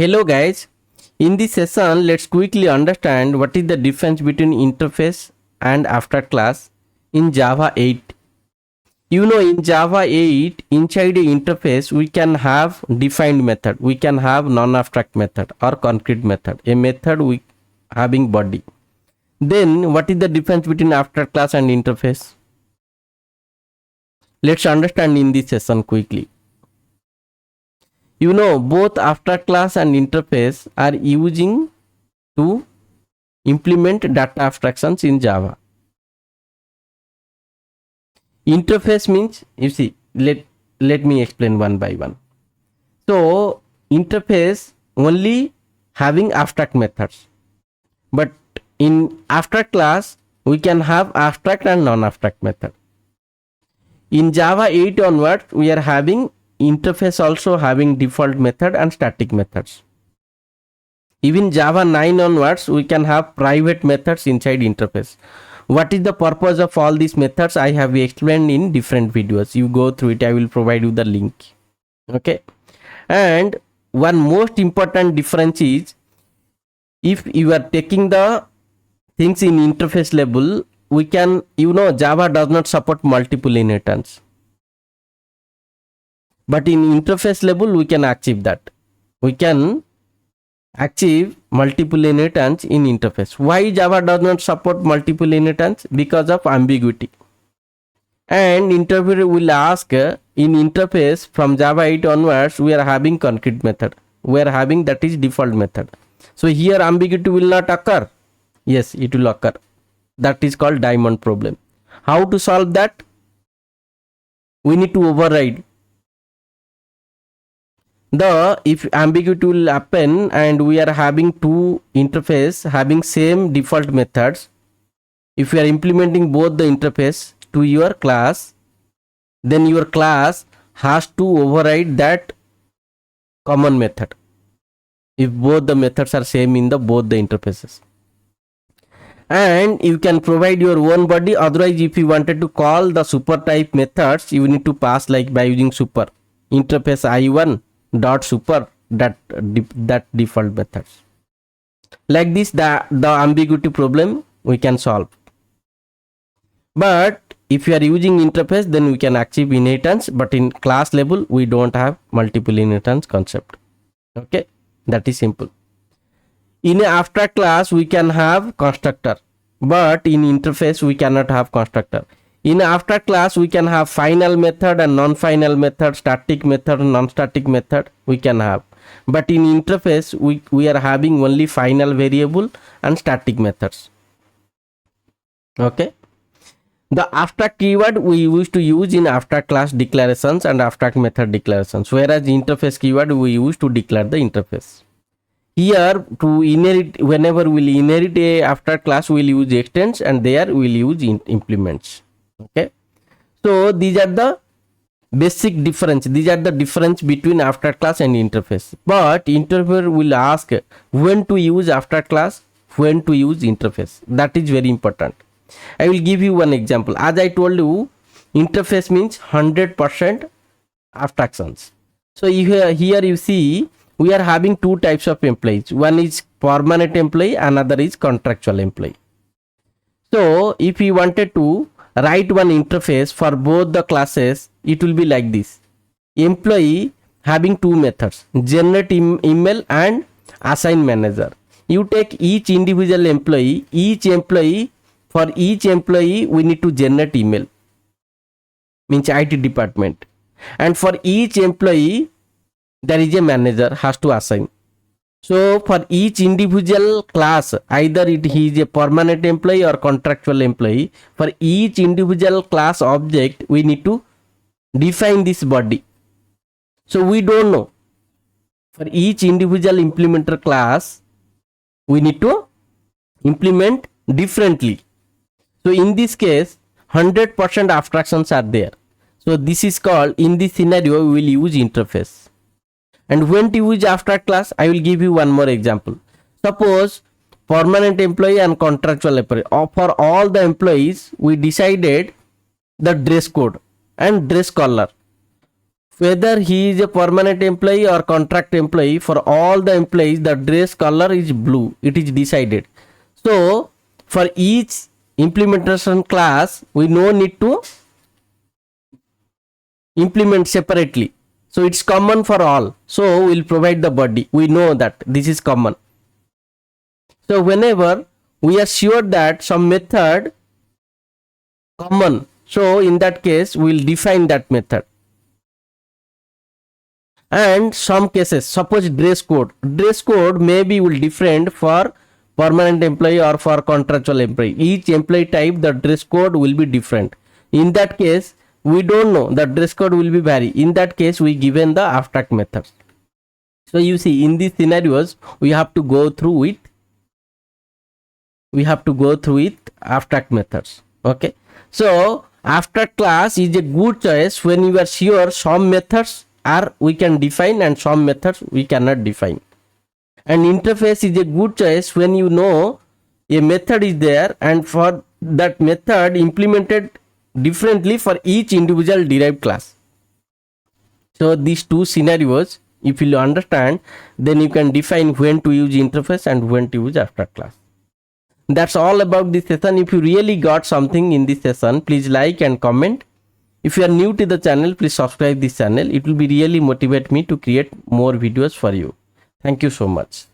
Hello guys, in this session let's quickly understand what is the difference between interface and abstract class in Java 8. In Java 8 inside a interface we can have defined method, we can have non-abstract method or concrete method, a method with having body. Then what is the difference between abstract class and interface? Let's understand in this session quickly. Both abstract class and interface are using to implement data abstractions in Java. Interface means, let me explain one by one. So interface only having abstract methods, but in abstract class we can have abstract and non-abstract method. In Java 8 onwards we are having interface also having default method and static methods. Even Java 9 onwards we can have private methods inside interface. What is the purpose of all these methods? I have explained in different videos. You go through it, I will provide you the link. Okay. And one most important difference is, if you are taking the things in interface level, we can, Java does not support multiple inheritance. But in interface level we can achieve that. We can achieve multiple inheritance in interface. Why Java does not support multiple inheritance? Because of ambiguity. And interviewer will ask, in interface from Java 8 onwards we are having concrete method, we are having that is default method. So here ambiguity will not occur. Yes, it will occur. That is called diamond problem. How to solve that? We need to override. If ambiguity will happen and we are having two interface having same default methods, if you are implementing both the interface to your class, then your class has to override that common method if both the methods are same in both the interfaces. And you can provide your own body. Otherwise, if you wanted to call the super type methods, you need to pass like by using super interface I1 dot super that default methods. Like this, the ambiguity problem we can solve. But if you are using interface, then we can achieve inheritance, but in class level we don't have multiple inheritance concept. Okay, that is simple. In an abstract class we can have constructor, but in interface we cannot have constructor. In abstract class we can have final method and non-final method, static method and non-static method we can have, but in interface we are having only final variable and static methods. Okay, the abstract keyword we used to use in abstract class declarations and abstract method declarations, whereas interface keyword we use to declare the interface. Here to inherit, whenever we'll inherit a abstract class we'll use extends, and there we'll use implements. Okay, so these are the basic difference, these are the difference between abstract class and interface. But interviewer will ask when to use abstract class, when to use interface. That is very important. I will give you one example. As I told you, interface means 100% abstractions. So here you see we are having two types of employees. One is permanent employee, another is contractual employee. So if we wanted to write one interface for both the classes, it will be like this. Employee having two methods, generate email and assign manager. You take each individual employee, for each employee we need to generate email, means IT department, and for each employee there is a manager has to assign. So for each individual class, either he is a permanent employee or contractual employee, for each individual class object we need to define this body. So we don't know, for each individual implementer class we need to implement differently. So in this case 100% abstractions are there. So this is called, in this scenario we will use interface. And when to use abstract class, I will give you one more example. Suppose permanent employee and contractual employee, for all the employees we decided the dress code and dress color. whether he is a permanent employee or contract employee. For all the employees, the dress color is blue. It is decided. So for each implementation class, we no need to implement separately. So it's common for all. So we'll provide the body. We know that this is common. So whenever we are sure that some method common, so in that case we'll define that method. And some cases, suppose dress code maybe will different for permanent employee or for contractual employee. Each employee type, the dress code will be different. In that case, we don't know, the dress code will be vary. In that case, we given the abstract methods. So you see, in these scenarios, we have to go through with abstract methods. Okay, so abstract class is a good choice when you are sure some methods are we can define and some methods we cannot define. And interface is a good choice when you know a method is there and for that method implemented differently for each individual derived class. So these two scenarios, if you understand, then you can define when to use interface and when to use abstract class. That's all about this session. If you really got something in this session, please like and comment. If you are new to the channel, please subscribe this channel. It will be really motivate me to create more videos for you. Thank you so much.